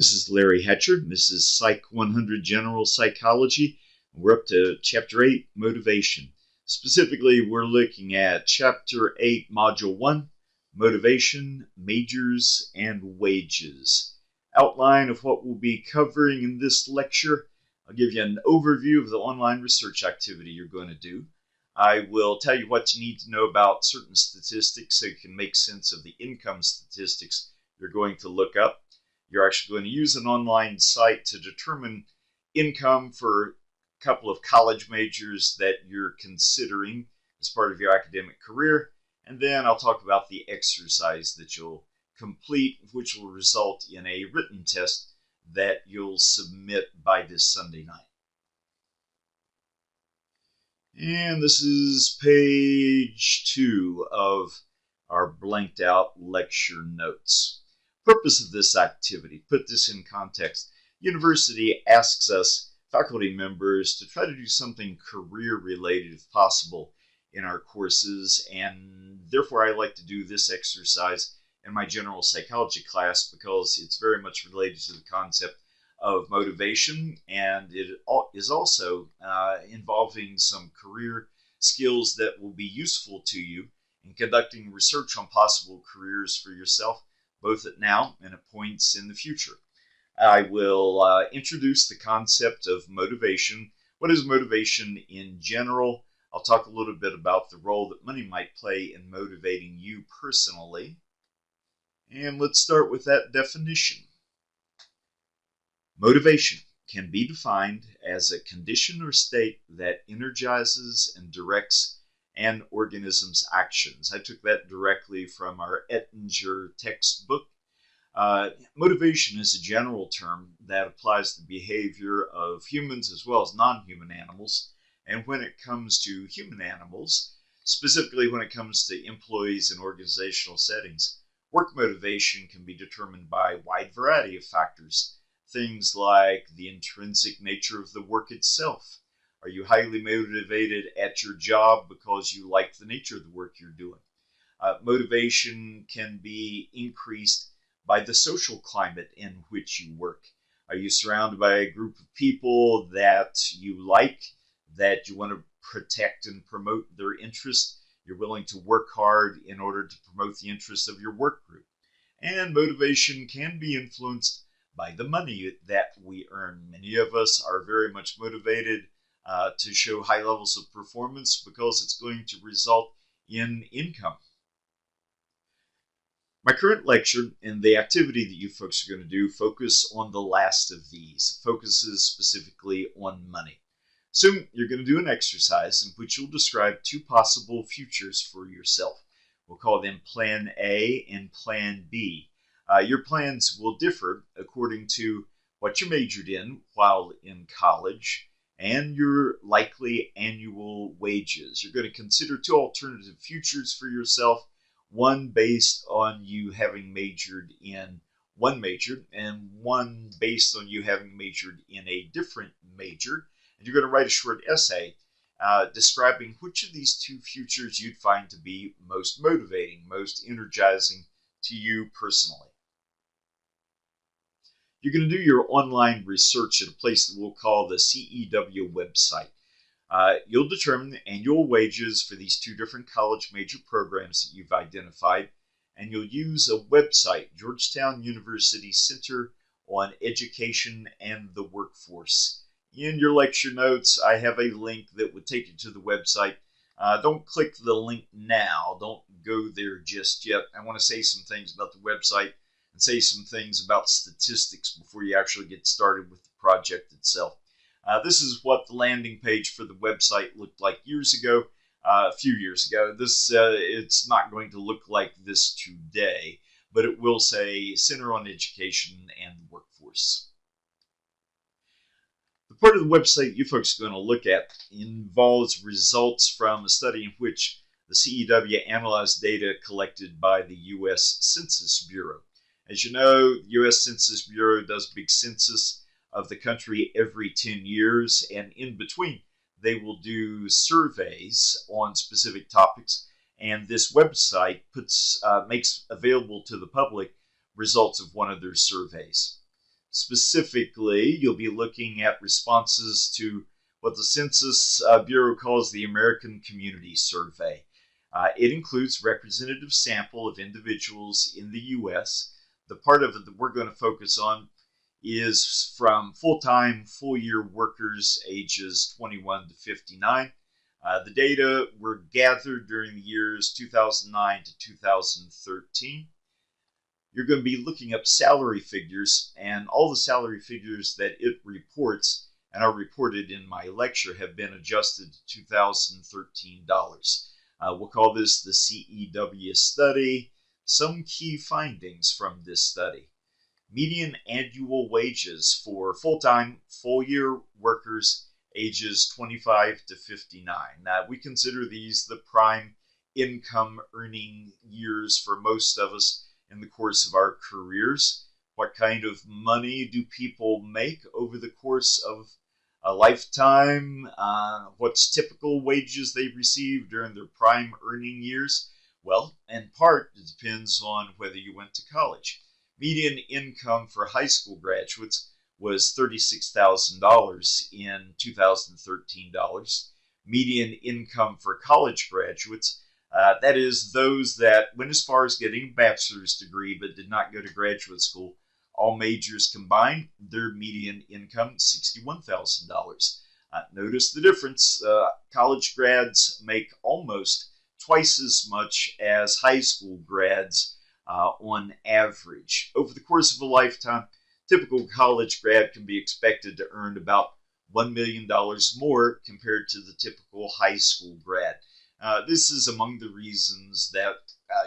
This is Larry Hatcher. This is Psych 100 General Psychology. We're up to Chapter 8, Motivation. Specifically, we're looking at Chapter 8, Module 1, Motivation, Majors, and Wages. Outline of what we'll be covering in this lecture. I'll give you an overview of the online research activity you're going to do. I will tell you what you need to know about certain statistics so you can make sense of the income statistics you're going to look up. You're actually going to use an online site to determine income for a couple of college majors that you're considering as part of your academic career. And then I'll talk about the exercise that you'll complete, which will result in a written test that you'll submit by this Sunday night. And this is page 2 of our blanked out lecture notes. Purpose of this activity, put this in context. University asks us, faculty members, to try to do something career related if possible in our courses, and therefore I like to do this exercise in my general psychology class because it's very much related to the concept of motivation, and it is also involving some career skills that will be useful to you in conducting research on possible careers for yourself, both at now and at points in the future. I will introduce the concept of motivation. What is motivation in general? I'll talk a little bit about the role that money might play in motivating you personally. And let's start with that definition. Motivation can be defined as a condition or state that energizes and directs an organism's actions. I took that directly from our Ettinger textbook. Motivation is a general term that applies to the behavior of humans as well as non-human animals. And when it comes to human animals, specifically when it comes to employees in organizational settings, work motivation can be determined by a wide variety of factors. Things like the intrinsic nature of the work itself. Are you highly motivated at your job because you like the nature of the work you're doing? Motivation can be increased by the social climate in which you work. Are you surrounded by a group of people that you like, that you want to protect and promote their interests? You're willing to work hard in order to promote the interests of your work group. And motivation can be influenced by the money that we earn. Many of us are very much motivated to show high levels of performance because it's going to result in income. My current lecture and the activity that you folks are going to do focus on the last of these, focuses specifically on money. Soon you're going to do an exercise in which you'll describe two possible futures for yourself. We'll call them Plan A and Plan B. Your plans will differ according to what you majored in while in college and your likely annual wages. You're going to consider two alternative futures for yourself, one based on you having majored in one major and one based on you having majored in a different major. And you're going to write a short essay describing which of these two futures you'd find to be most motivating, most energizing to you personally. You're going to do your online research at a place that we'll call the CEW website. You'll determine the annual wages for these two different college major programs that you've identified, and you'll use a website, Georgetown University Center on Education and the Workforce. In your lecture notes, I have a link that would take you to the website. Don't click the link now. Don't go there just yet. I want to say some things about the website and say some things about statistics before you actually get started with the project itself. This is what the landing page for the website looked like years ago, a few years ago. It's not going to look like this today, but it will say Center on Education and the Workforce. The part of the website you folks are going to look at involves results from a study in which the CEW analyzed data collected by the U.S. Census Bureau. As you know, the U.S. Census Bureau does a big census of the country every 10 years, and in between, they will do surveys on specific topics, and this website makes available to the public results of one of their surveys. Specifically, you'll be looking at responses to what the Census Bureau calls the American Community Survey. It includes representative sample of individuals in the U.S. The part of it that we're going to focus on is from full-time, full-year workers ages 21 to 59. The data were gathered during the years 2009 to 2013. You're going to be looking up salary figures, and all the salary figures that it reports and are reported in my lecture have been adjusted to 2013 dollars. We'll call this the CEW study. Some key findings from this study. Median annual wages for full-time, full-year workers ages 25 to 59. Now, we consider these the prime income earning years for most of us in the course of our careers. What kind of money do people make over the course of a lifetime? What's typical wages they receive during their prime earning years? Well, in part, it depends on whether you went to college. Median income for high school graduates was $36,000 in 2013 dollars. Median income for college graduates, that is those that went as far as getting a bachelor's degree but did not go to graduate school, all majors combined, their median income $61,000. Notice the difference. College grads make almost twice as much as high school grads on average. Over the course of a lifetime, typical college grad can be expected to earn about $1 million more compared to the typical high school grad. This is among the reasons that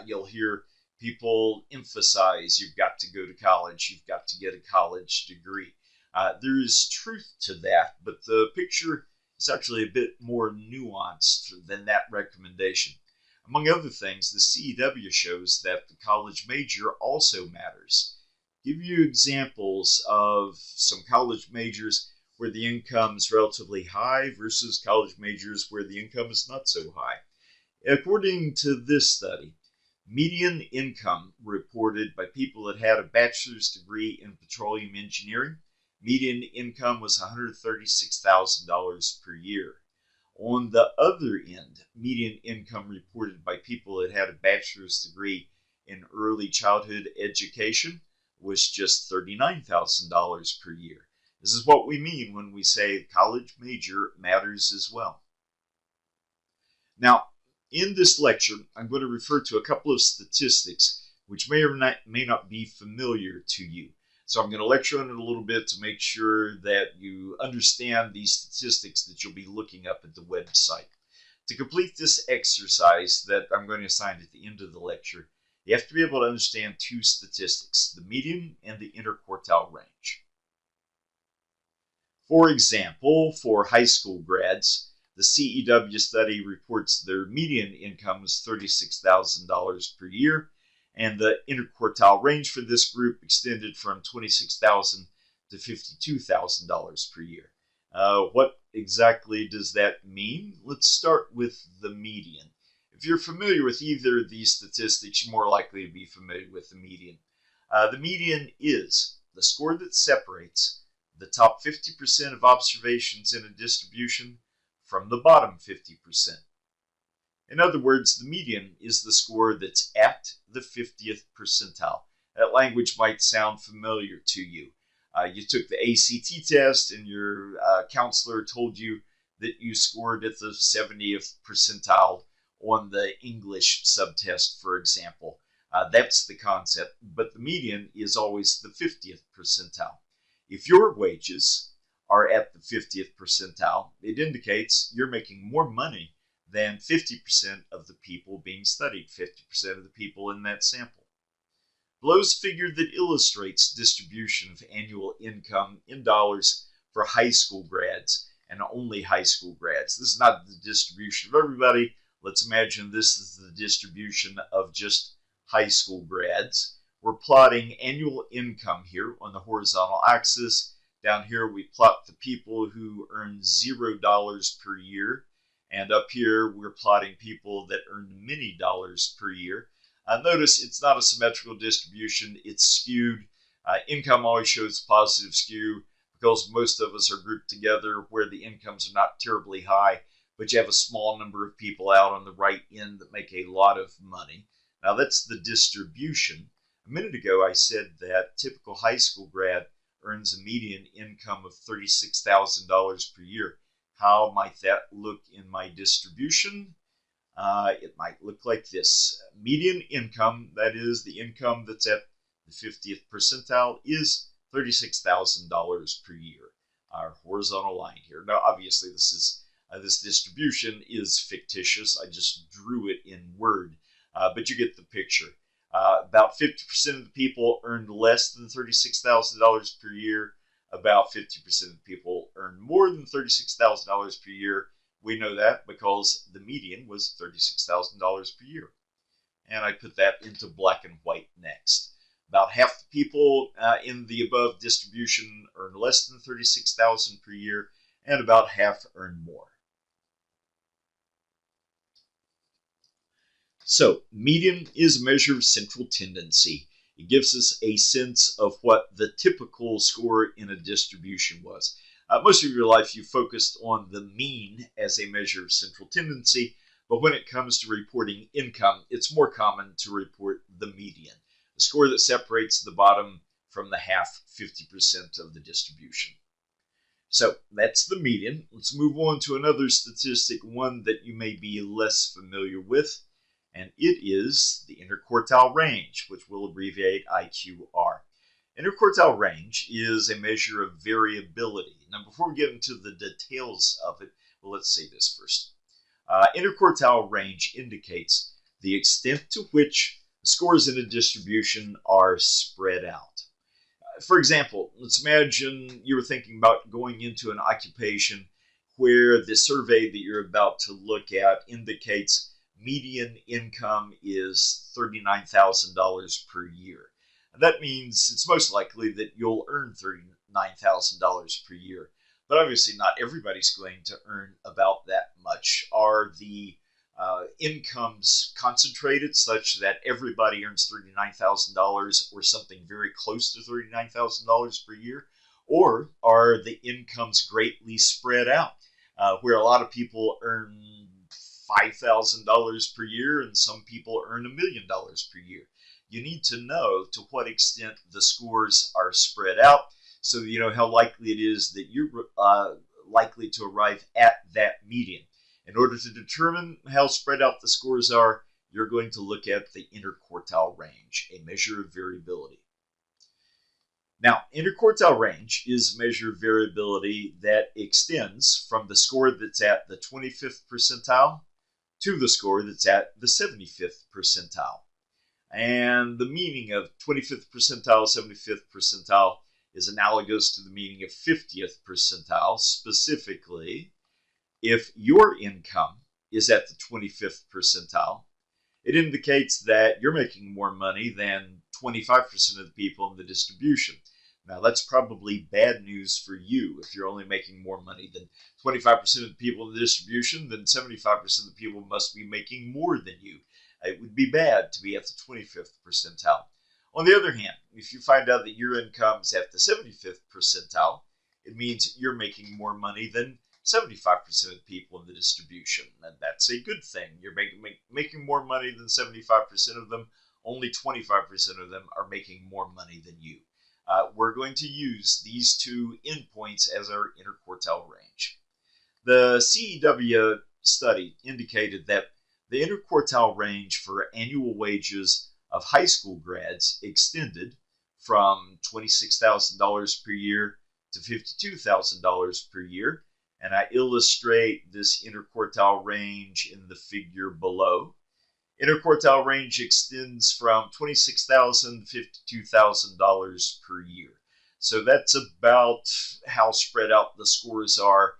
you'll hear people emphasize you've got to go to college, you've got to get a college degree. There is truth to that, but the picture is actually a bit more nuanced than that recommendation. Among other things, the CEW shows that the college major also matters. Give you examples of some college majors where the income is relatively high versus college majors where the income is not so high. According to this study, median income reported by people that had a bachelor's degree in petroleum engineering, median income was $136,000 per year. On the other end, median income reported by people that had a bachelor's degree in early childhood education was just $39,000 per year. This is what we mean when we say college major matters as well. Now, in this lecture, I'm going to refer to a couple of statistics which may or may not be familiar to you. So I'm going to lecture on it a little bit to make sure that you understand these statistics that you'll be looking up at the website. To complete this exercise that I'm going to assign at the end of the lecture, you have to be able to understand two statistics, the median and the interquartile range. For example, for high school grads, the CEW study reports their median income is $36,000 per year, and the interquartile range for this group extended from $26,000 to $52,000 per year. What exactly does that mean? Let's start with the median. If you're familiar with either of these statistics, you're more likely to be familiar with the median. The median is the score that separates the top 50% of observations in a distribution from the bottom 50%. In other words, the median is the score that's at the 50th percentile. That language might sound familiar to you. You took the ACT test and your counselor told you that you scored at the 70th percentile on the English subtest, for example. That's the concept, but the median is always the 50th percentile. If your wages are at the 50th percentile, it indicates you're making more money than 50% of the people being studied, 50% of the people in that sample. Below is a figure that illustrates distribution of annual income in dollars for high school grads and only high school grads. This is not the distribution of everybody. Let's imagine this is the distribution of just high school grads. We're plotting annual income here on the horizontal axis. Down here we plot the people who earn $0 per year. And up here, we're plotting people that earn many dollars per year. Notice it's not a symmetrical distribution. It's skewed. Income always shows positive skew because most of us are grouped together where the incomes are not terribly high, but you have a small number of people out on the right end that make a lot of money. Now that's the distribution. A minute ago I said that typical high school grad earns a median income of $36,000 per year. How might that look in my distribution? It might look like this. Median income, that is the income that's at the 50th percentile, is $36,000 per year. Our horizontal line here. Now, obviously, this distribution is fictitious. I just drew it in Word, but you get the picture. About 50% of the people earned less than $36,000 per year. About 50% of the people earned more than $36,000 per year. We know that because the median was $36,000 per year. And I put that into black and white next. About half the people in the above distribution earn less than $36,000 per year, and about half earn more. So, median is a measure of central tendency. It gives us a sense of what the typical score in a distribution was. Most of your life you focused on the mean as a measure of central tendency, but when it comes to reporting income, it's more common to report the median, the score that separates the bottom from the half, 50% of the distribution. So that's the median. Let's move on to another statistic, one that you may be less familiar with, and it is the interquartile range, which we'll abbreviate IQR. Interquartile range is a measure of variability. Now, before we get into the details of it, well, let's say this first. Interquartile range indicates the extent to which scores in a distribution are spread out. For example, let's imagine you were thinking about going into an occupation where the survey that you're about to look at indicates median income is $39,000 per year. That means it's most likely that you'll earn $39,000 per year. But obviously not everybody's going to earn about that much. Are the incomes concentrated such that everybody earns $39,000 or something very close to $39,000 per year? Or are the incomes greatly spread out where a lot of people earn $5,000 per year and some people earn $1 million per year? You need to know to what extent the scores are spread out so that you know how likely it is that you're likely to arrive at that median. In order to determine how spread out the scores are, you're going to look at the interquartile range, a measure of variability. Now, interquartile range is a measure of variability that extends from the score that's at the 25th percentile to the score that's at the 75th percentile. And the meaning of 25th percentile, 75th percentile is analogous to the meaning of 50th percentile. Specifically, if your income is at the 25th percentile, it indicates that you're making more money than 25% of the people in the distribution. Now, that's probably bad news for you. If you're only making more money than 25% of the people in the distribution, then 75% of the people must be making more than you. It would be bad to be at the 25th percentile. On the other hand, if you find out that your income is at the 75th percentile, it means you're making more money than 75% of the people in the distribution. And that's a good thing. You're making more money than 75% of them. Only 25% of them are making more money than you. We're going to use these two endpoints as our interquartile range. The CEW study indicated that the interquartile range for annual wages of high school grads extended from $26,000 per year to $52,000 per year. And I illustrate this interquartile range in the figure below. Interquartile range extends from $26,000 to $52,000 per year. So that's about how spread out the scores are.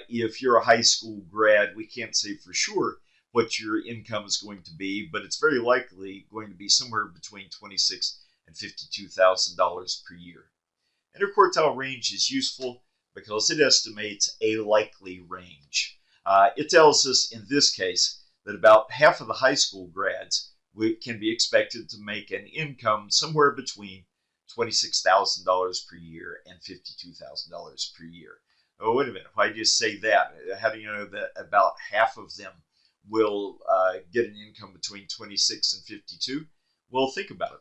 If you're a high school grad, we can't say for sure what your income is going to be, but it's very likely going to be somewhere between $26,000 and $52,000 per year. Interquartile range is useful because it estimates a likely range. It tells us in this case that about half of the high school grads can be expected to make an income somewhere between $26,000 per year and $52,000 per year. Oh, wait a minute. Why do you say that? How do you know that about half of them will get an income between 26 and 52? Well, think about it.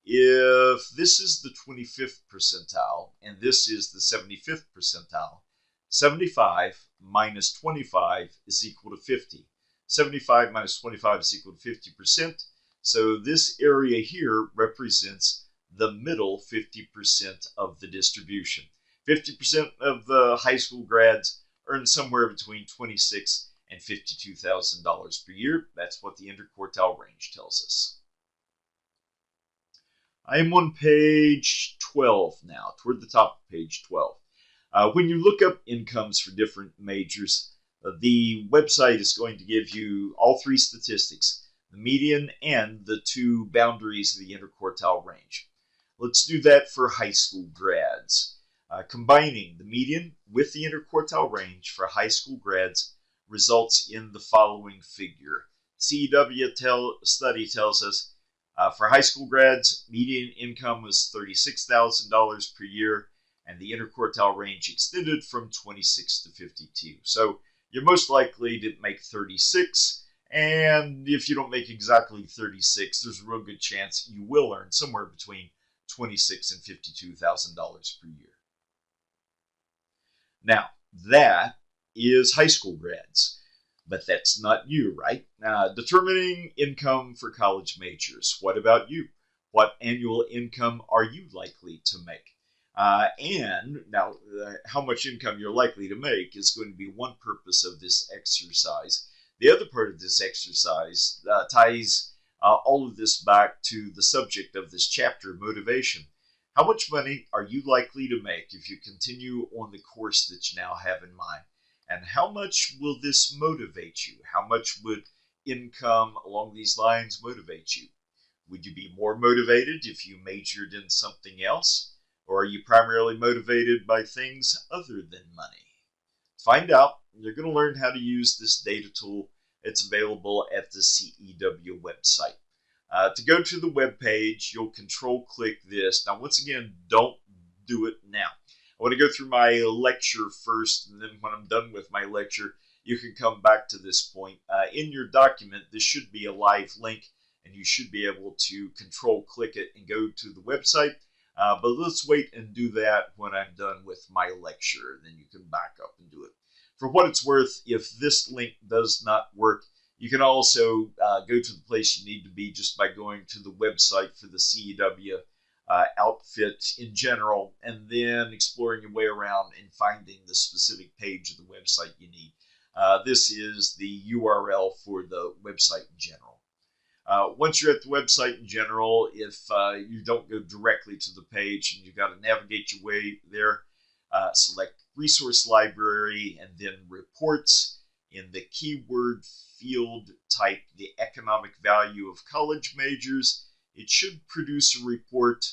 If this is the 25th percentile and this is the 75th percentile, 75 minus 25 is equal to 50. 75 minus 25 is equal to 50%. So this area here represents the middle 50% of the distribution. 50% of the high school grads earn somewhere between $26,000 and $52,000 per year. That's what the interquartile range tells us. I am on page 12 now, toward the top of page 12. When you look up incomes for different majors, the website is going to give you all three statistics, the median and the two boundaries of the interquartile range. Let's do that for high school grads. Combining the median with the interquartile range for high school grads results in the following figure. CEW study tells us for high school grads, median income was $36,000 per year, and the interquartile range extended from 26 to 52. So you're most likely to make 36, and if you don't make exactly 36, there's a real good chance you will earn somewhere between $26,000 and $52,000 per year. Now, that is high school grads, but that's not you, right? Determining income for college majors. What about you? What annual income are you likely to make? And now, how much income you're likely to make is going to be one purpose of this exercise. The other part of this exercise ties all of this back to the subject of this chapter, motivation. How much money are you likely to make if you continue on the course that you now have in mind? And how much will this motivate you? How much would income along these lines motivate you? Would you be more motivated if you majored in something else? Or are you primarily motivated by things other than money? To find out, you're going to learn how to use this data tool. It's available at the CEW website. To go to the web page, you'll control-click this. Now, once again, don't do it now. I want to go through my lecture first, and then when I'm done with my lecture, you can come back to this point. In your document, this should be a live link, and you should be able to control-click it and go to the website. But let's wait and do that when I'm done with my lecture. Then you can back up and do it. For what it's worth, if this link does not work, you can also go to the place you need to be just by going to the website for the CEW outfit in general, and then exploring your way around and finding the specific page of the website you need. This is the URL for the website in general. Once you're at the website in general, if you don't go directly to the page and you've got to navigate your way there, select Resource Library and then Reports. In the keyword field, type the economic value of college majors. It should produce a report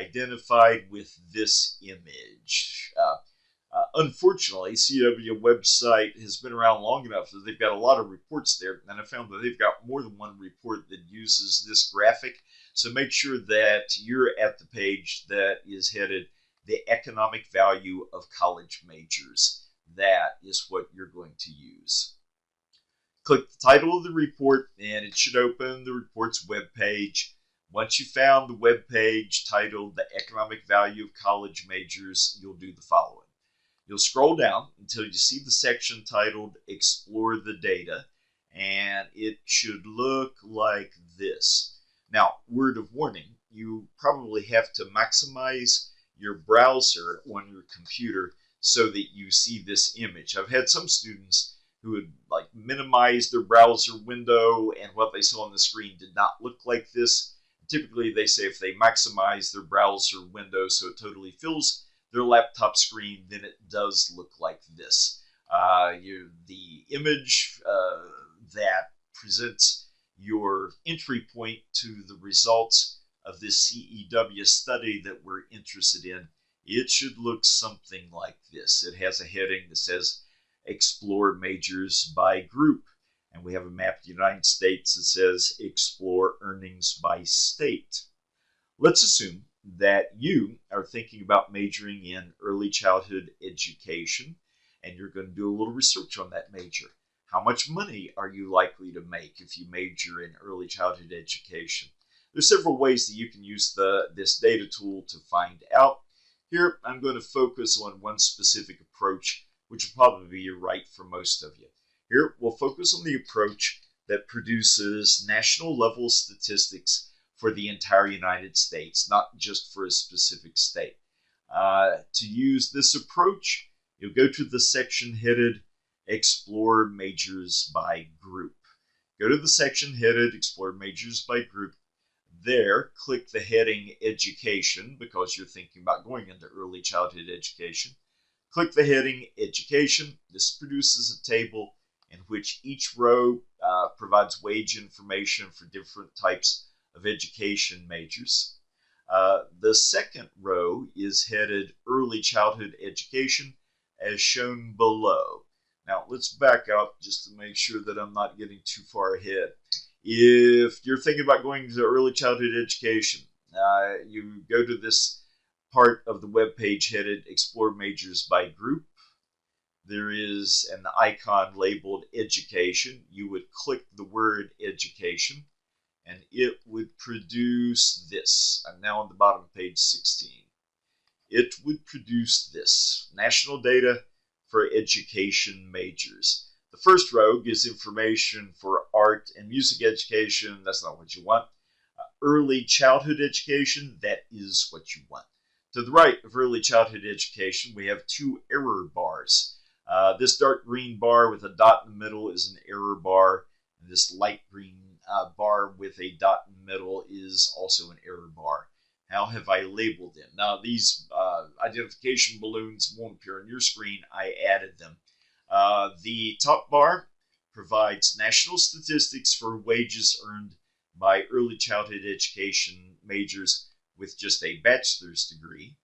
identified with this image. Unfortunately, CEW website has been around long enough that they've got a lot of reports there, and I found that they've got more than one report that uses this graphic. So make sure that you're at the page that is headed the economic value of college majors. That is what you're going to use. Click the title of the report, and it should open the report's web page. Once you found the web page titled The Economic Value of College Majors, you'll do the following. You'll scroll down until you see the section titled Explore the Data, and it should look like this. Now, word of warning, you probably have to maximize your browser on your computer so that you see this image. I've had some students who would minimize their browser window, and what they saw on the screen did not look like this. Typically, they say if they maximize their browser window so it totally fills their laptop screen, then it does look like this. The image that presents your entry point to the results of this CEW study that we're interested in, it should look something like this. It has a heading that says Explore Majors by Group. And we have a map of the United States that says Explore Earnings by State. Let's assume that you are thinking about majoring in early childhood education, and you're going to do a little research on that major. How much money are you likely to make if you major in early childhood education? There's several ways that you can use this data tool to find out. Here, I'm going to focus on one specific approach, which will probably be right for most of you. Here, we'll focus on the approach that produces national level statistics for the entire United States, not just for a specific state. To use this approach, you'll go to the section headed Explore Majors by Group. Go to the section headed Explore Majors by Group. There, click the heading Education, because you're thinking about going into early childhood education. Click the heading Education. This produces a table in which each row provides wage information for different types of education majors. The second row is headed Early Childhood Education, as shown below. Now, let's back up just to make sure that I'm not getting too far ahead. If you're thinking about going to early childhood education, you go to this part of the web page headed Explore Majors by Group. There is an icon labeled Education. You would click the word Education, and it would produce this. I'm now on the bottom of page 16. It would produce this: national data for education majors. The first row gives information for art and music education. That's not what you want. Early childhood education, that is what you want. To the right of early childhood education, we have two error bars. This dark green bar with a dot in the middle is an error bar. And this light green bar with a dot in the middle is also an error bar. How have I labeled them? Now, these identification balloons won't appear on your screen. I added them. The top bar provides national statistics for wages earned by early childhood education majors with just a bachelor's degree,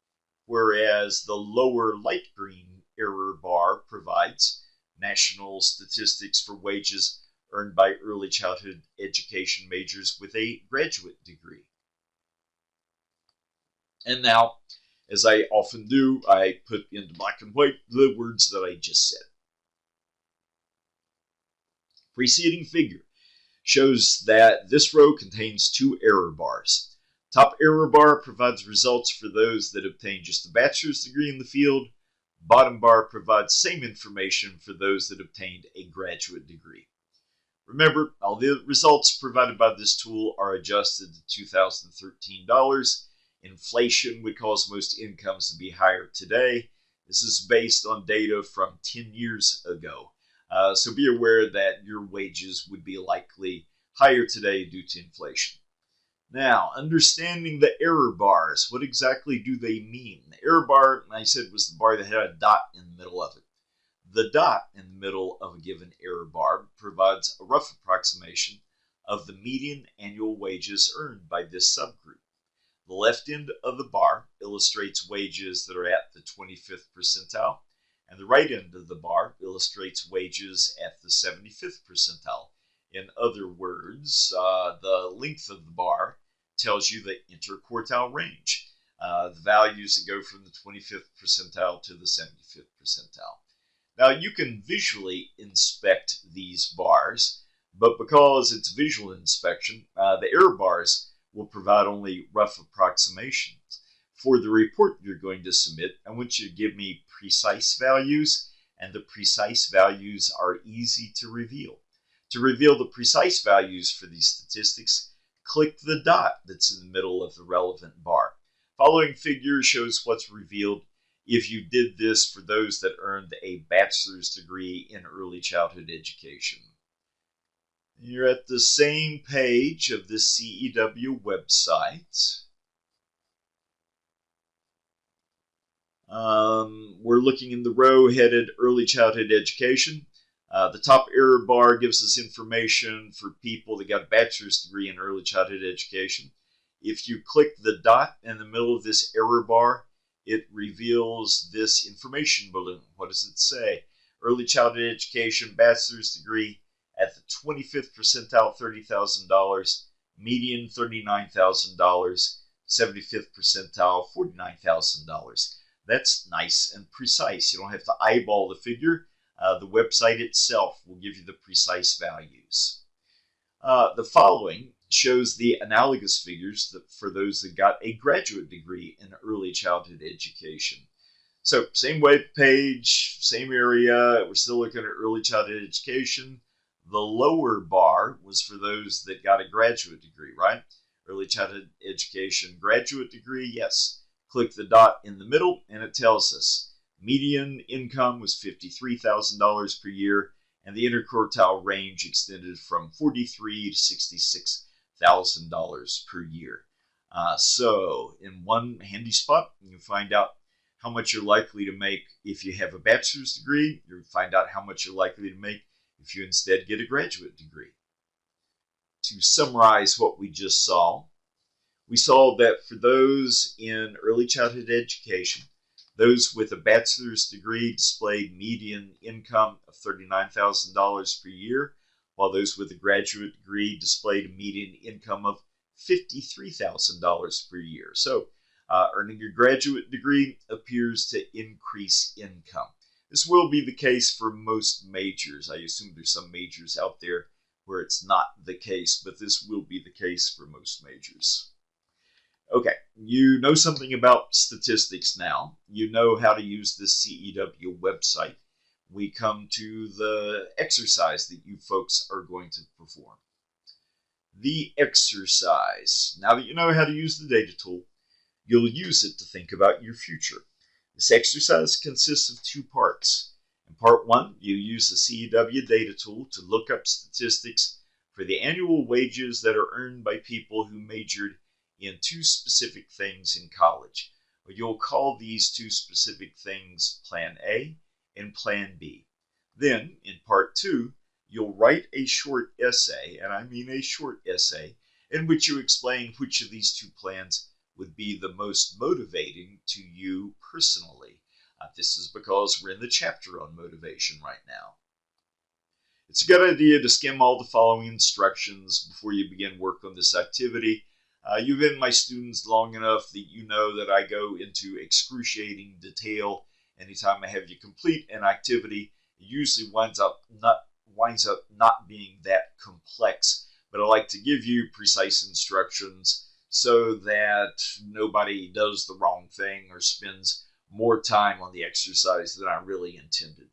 whereas the lower light green error bar provides national statistics for wages earned by early childhood education majors with a graduate degree. And now, as I often do, I put into black and white the words that I just said. Preceding figure shows that this row contains two error bars. Top error bar provides results for those that obtain just a bachelor's degree in the field. Bottom bar provides the same information for those that obtained a graduate degree. Remember, all the results provided by this tool are adjusted to 2013 dollars. Inflation would cause most incomes to be higher today. This is based on data from 10 years ago. So be aware that your wages would be likely higher today due to inflation. Now, understanding the error bars, what exactly do they mean? The error bar, I said, was the bar that had a dot in the middle of it. The dot in the middle of a given error bar provides a rough approximation of the median annual wages earned by this subgroup. The left end of the bar illustrates wages that are at the 25th percentile, and the right end of the bar illustrates wages at the 75th percentile. In other words, the length of the bar tells you the interquartile range, the values that go from the 25th percentile to the 75th percentile. Now, you can visually inspect these bars, but because it's visual inspection, the error bars will provide only rough approximations. For the report you're going to submit, I want you to give me precise values, and the precise values are easy to reveal. To reveal the precise values for these statistics, click the dot that's in the middle of the relevant bar. Following figure shows what's revealed if you did this for those that earned a bachelor's degree in early childhood education. You're at the same page of the CEW website. We're looking in the row headed Early Childhood Education. The top error bar gives us information for people that got a bachelor's degree in early childhood education. If you click the dot in the middle of this error bar, it reveals this information balloon. What does it say? Early childhood education, bachelor's degree at the 25th percentile, $30,000, median $39,000, 75th percentile, $49,000. That's nice and precise. You don't have to eyeball the figure. The website itself will give you the precise values. The following shows the analogous figures for those that got a graduate degree in early childhood education. So same web page, same area, we're still looking at early childhood education. The lower bar was for those that got a graduate degree, right? Early childhood education, graduate degree, yes. Click the dot in the middle and it tells us median income was $53,000 per year, and the interquartile range extended from $43,000 to $66,000 per year. So in one handy spot, you can find out how much you're likely to make if you have a bachelor's degree. You'll find out how much you're likely to make if you instead get a graduate degree. To summarize what we just saw, we saw that for those in early childhood education, those with a bachelor's degree displayed median income of $39,000 per year, while those with a graduate degree displayed a median income of $53,000 per year. So earning your graduate degree appears to increase income. This will be the case for most majors. I assume there's some majors out there where it's not the case, but this will be the case for most majors. Okay, you know something about statistics now. You know how to use the CEW website. We come to the exercise that you folks are going to perform. The exercise. Now that you know how to use the data tool, you'll use it to think about your future. This exercise consists of two parts. In part one, you use the CEW data tool to look up statistics for the annual wages that are earned by people who majored in two specific things in college. You'll call these two specific things Plan A and Plan B. Then, in part two, you'll write a short essay, and I mean a short essay, in which you explain which of these two plans would be the most motivating to you personally. This is because we're in the chapter on motivation right now. It's a good idea to skim all the following instructions before you begin work on this activity. You've been my students long enough that you know that I go into excruciating detail anytime I have you complete an activity. It usually winds up not being that complex, but I like to give you precise instructions so that nobody does the wrong thing or spends more time on the exercise than I really intended.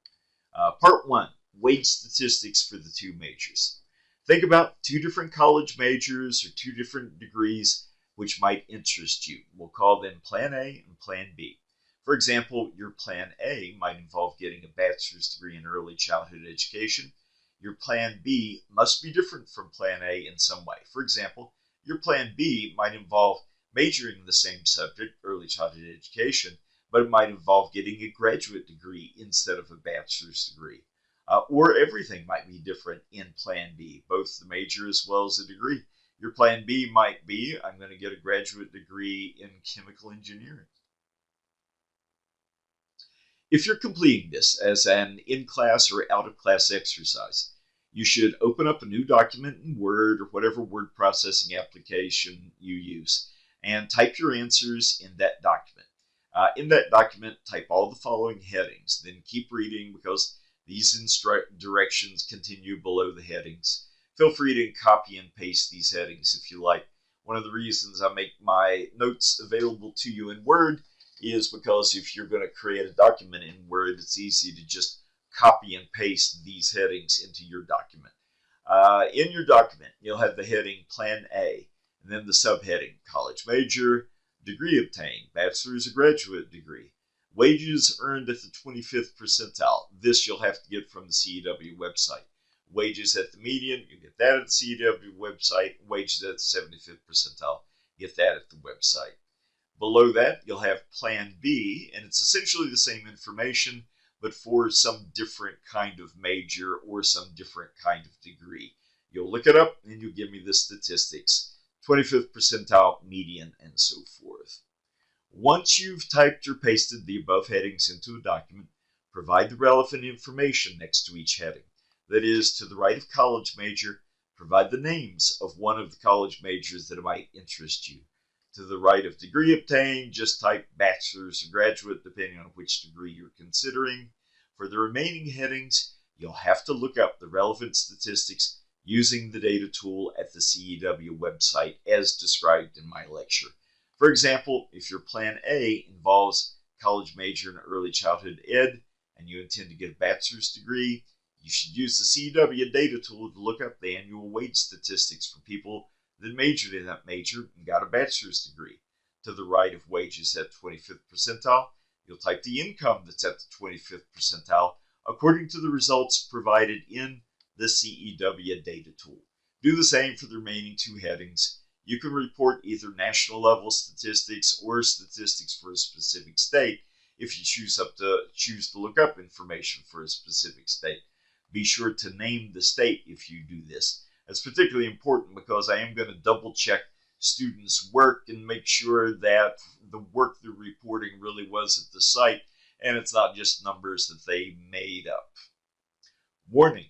Part one, wage statistics for the two majors. Think about two different college majors or two different degrees which might interest you. We'll call them Plan A and Plan B. For example, your Plan A might involve getting a bachelor's degree in early childhood education. Your Plan B must be different from Plan A in some way. For example, your Plan B might involve majoring in the same subject, early childhood education, but it might involve getting a graduate degree instead of a bachelor's degree. Or everything might be different in Plan B, both the major as well as the degree. Your Plan B might be, I'm going to get a graduate degree in chemical engineering. If you're completing this as an in-class or out-of-class exercise, you should open up a new document in Word or whatever word processing application you use and type your answers in that document. In that document, type all the following headings. Then keep reading because these directions continue below the headings. Feel free to copy and paste these headings if you like. One of the reasons I make my notes available to you in Word is because if you're going to create a document in Word, it's easy to just copy and paste these headings into your document. In your document, you'll have the heading Plan A, and then the subheading College Major, Degree Obtained, Bachelor's or Graduate Degree, Wages Earned at the 25th Percentile. This you'll have to get from the CEW website. Wages at the median, you get that at the CEW website. Wages at the 75th percentile, get that at the website. Below that, you'll have Plan B, and it's essentially the same information, but for some different kind of major or some different kind of degree. You'll look it up, and you'll give me the statistics, 25th percentile, median, and so forth. Once you've typed or pasted the above headings into a document, provide the relevant information next to each heading. That is, to the right of college major, provide the names of one of the college majors that might interest you. To the right of degree obtained, just type bachelor's or graduate, depending on which degree you're considering. For the remaining headings, you'll have to look up the relevant statistics using the data tool at the CEW website as described in my lecture. For example, if your Plan A involves college major in early childhood ed and you intend to get a bachelor's degree, you should use the CEW data tool to look up the annual wage statistics for people that majored in that major and got a bachelor's degree. To the right of wages at 25th percentile, you'll type the income that's at the 25th percentile according to the results provided in the CEW data tool. Do the same for the remaining two headings. You can report either national level statistics or statistics for a specific state if you choose to look up information for a specific state. Be sure to name the state if you do this. It's particularly important because I am going to double check students' work and make sure that the work they're reporting really was at the site and it's not just numbers that they made up. Warning,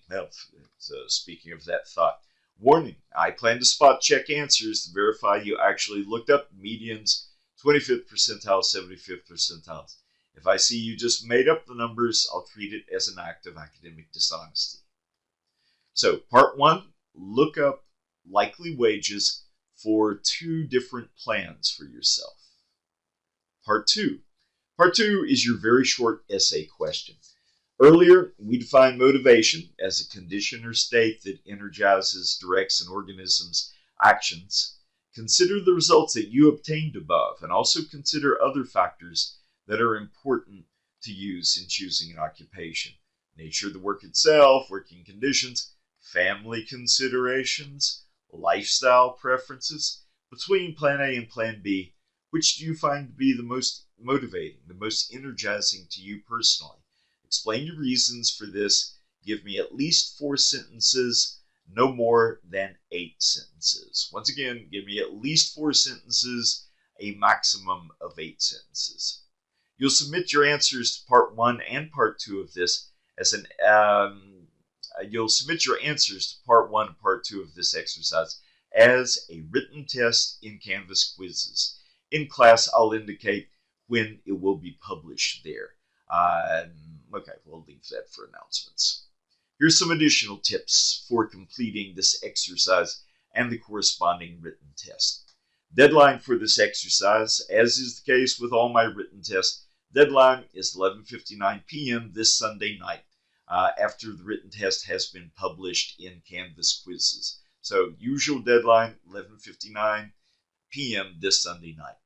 speaking of that thought, warning, I plan to spot check answers to verify you actually looked up medians, 25th percentile, 75th percentiles. If I see you just made up the numbers, I'll treat it as an act of academic dishonesty. So, part 1. Look up likely wages for 2 different plans for yourself. Part 2. Part 2 is your very short essay question. Earlier, we defined motivation as a condition or state that energizes, directs an organism's actions. Consider the results that you obtained above and also consider other factors that are important to use in choosing an occupation. Nature of the work itself, working conditions, family considerations, lifestyle preferences. Between Plan A and Plan B, which do you find to be the most motivating, the most energizing to you personally? Explain your reasons for this. Give me at least 4 sentences, no more than 8 sentences. Once again, give me at least 4 sentences, a maximum of 8 sentences. You'll submit your answers to Part 1 and Part 2 of this as an You'll submit your answers to Part 1 and Part 2 of this exercise as a written test in Canvas quizzes. In class, I'll indicate when it will be published there. Okay, we'll leave that for announcements. Here's some additional tips for completing this exercise and the corresponding written test. Deadline for this exercise, as is the case with all my written tests, deadline is 11:59 p.m. this Sunday night. After the written test has been published in Canvas quizzes. So usual deadline, 11:59 p.m. this Sunday night.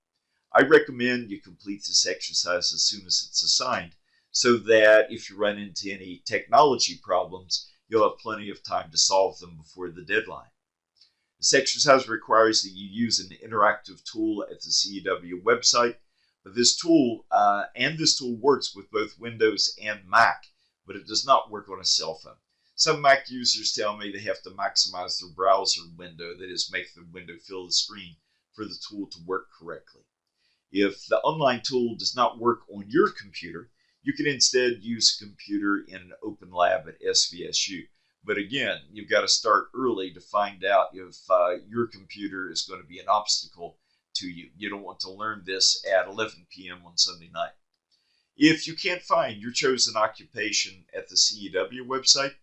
I recommend you complete this exercise as soon as it's assigned so that if you run into any technology problems, you'll have plenty of time to solve them before the deadline. This exercise requires that you use an interactive tool at the CEW website, but this tool works with both Windows and Mac, but it does not work on a cell phone. Some Mac users tell me they have to maximize their browser window, that is, make the window fill the screen for the tool to work correctly. If the online tool does not work on your computer, you can instead use a computer in an open lab at SVSU. But again, you've got to start early to find out if your computer is going to be an obstacle to you. You don't want to learn this at 11 p.m. on Sunday night. If you can't find your chosen occupation at the CEW website,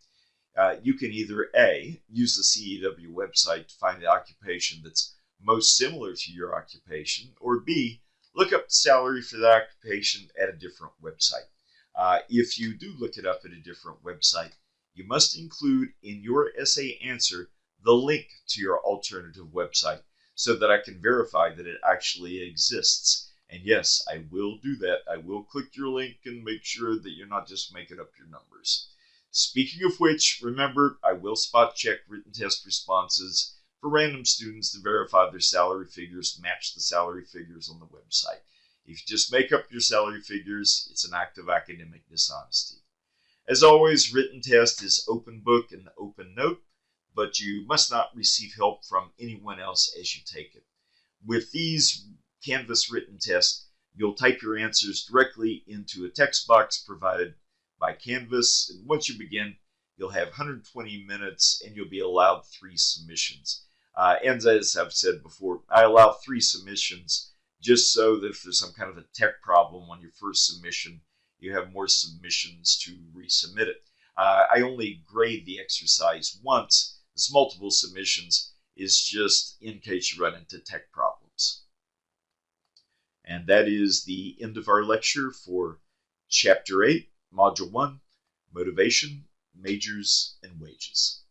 you can either A, use the CEW website to find the occupation that's most similar to your occupation, or B, look up the salary for the occupation at a different website. If you do look it up at a different website, you must include in your essay answer the link to your alternative website so that I can verify that it actually exists. And yes, I will do that. I will click your link and make sure that you're not just making up your numbers. Speaking of which, remember, I will spot check written test responses for random students to verify their salary figures match the salary figures on the website. If you just make up your salary figures, it's an act of academic dishonesty. As always, written test is open book and open note, but you must not receive help from anyone else as you take it. With these Canvas written tests, you'll type your answers directly into a text box provided by Canvas, and once you begin, you'll have 120 minutes and you'll be allowed 3 submissions. And as I've said before, I allow 3 submissions just so that if there's some kind of a tech problem on your first submission, you have more submissions to resubmit it. I only grade the exercise once. This multiple submissions is just in case you run into tech problems. And that is the end of our lecture for Chapter 8, Module 1, Motivation, Majors, and Wages.